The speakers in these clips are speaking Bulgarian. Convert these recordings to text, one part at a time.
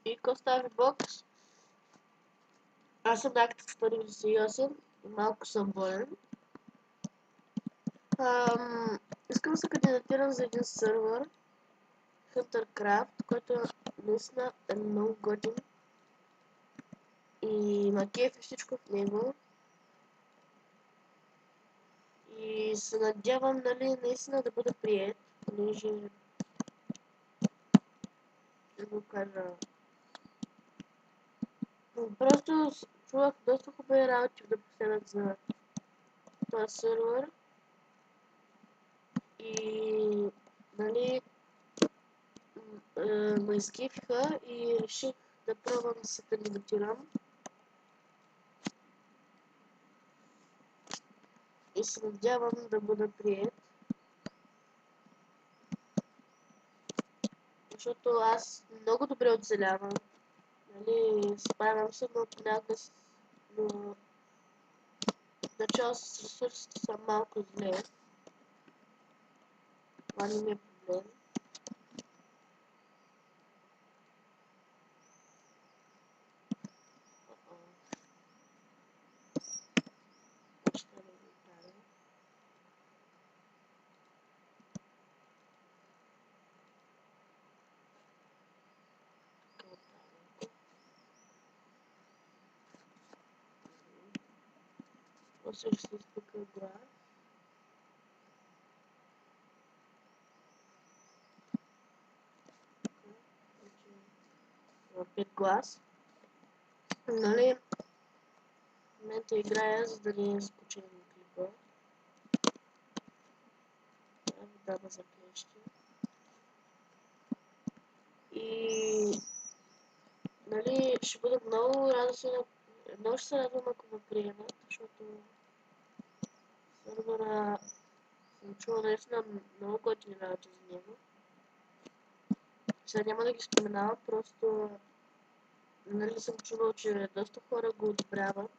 И какво става бокс? Аз съм Active 198 и малко съм болен. Искам да се кандидатирам за един сервер, Huntercraft, който наистина е много готин. И ма кефи всичко в него. И се надявам, нали, наистина да бъда прият, понеже да го кажа. Просто чувах доста хубави работи да последват за този сервер. И, нали, ме изкефиха и реших да пробвам да се кандидатирам. И се надявам да бъда прият. Защото аз много добре оцелявам. Нали, справям се, но понякога в начало с ресурсите съм малко зле. Това не ми е проблем. После ще се изпука гора. Пет глас. Нали, в момента играя, за да не скучам клипа. Дава за клещи. И нали, ще бъда много радостен, много ще се радвам, ако ме приемат, защото сервера съм чула наистина много готини работи за него. Сега няма да ги споменавам, просто нали съм чувал, че доста хора го одобряват.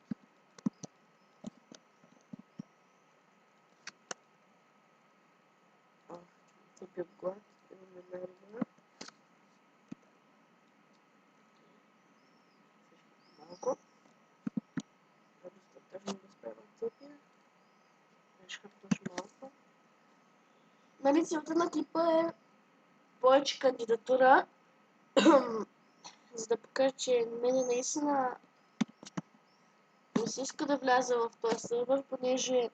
Купил глад, имаме една риба. Малко. Достатъчно да справям цепи. Ще хартош малко. Нали, целта на клипа е повече кандидатура, за да покажа, че мене наистина не се иска да вляза в този сервер, понеже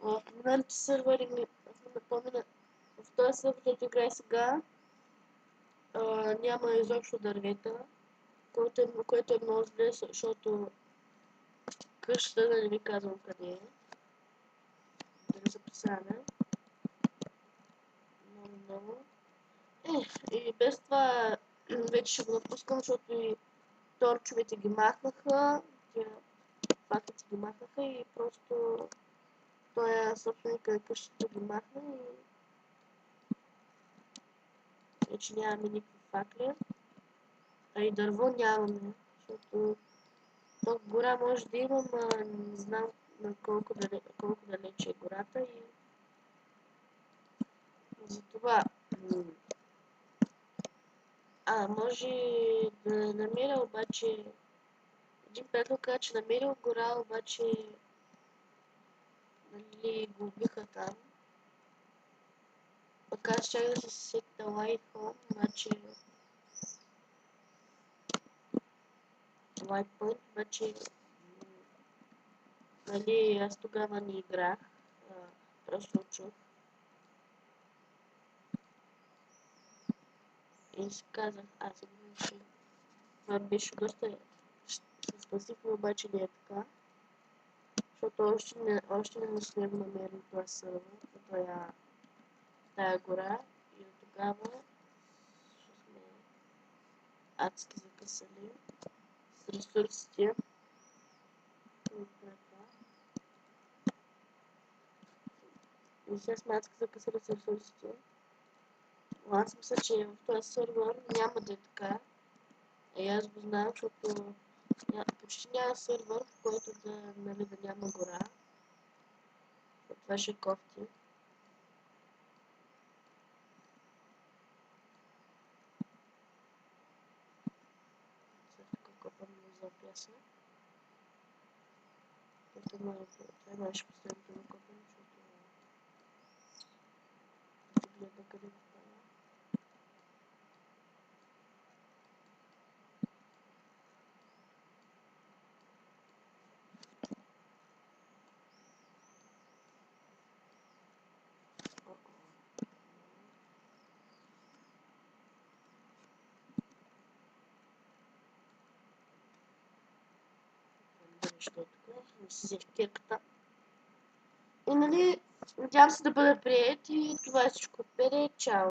в миналите сервери ми напомня, в този сервер, който играе сега, няма изобщо дървета, което е много зле, защото къщата, да не ви казвам къде е, да не записаме. Много. И без това вече ще го напускам, защото и торчовете ги махнаха, факите ги махнаха и просто той е собственика на къщата ги махна и вече нямаме никакви факли. А и дърво нямаме, защото то гора може да имам, не знам на колко далече е гората и затова може да намеря обаче един приятел каза, че намерил гора, обаче нали го убиха там. Пък аз щях да се сетя Lightpoint, обаче нали аз тогава не играх, просто учух. И си казах, аз си че това беше доста спасително, обаче не е така. Защото още не сме намерили това сервер, тая гора и от тогава ще сме адски закъсали с ресурсите. И сега сме адски закъсали с ресурсите. Но аз мисля, че в този сервер няма да е така. И аз го знам, защото почти няма сервер, в който нали, да няма гора. Това ще е кофти. за пясък. Това беше последното накопане, защото се гледа къде го става. Защо е тук? Не си взех кепката. И нали, надявам се да бъда прият и това е всичко от мене. Чао!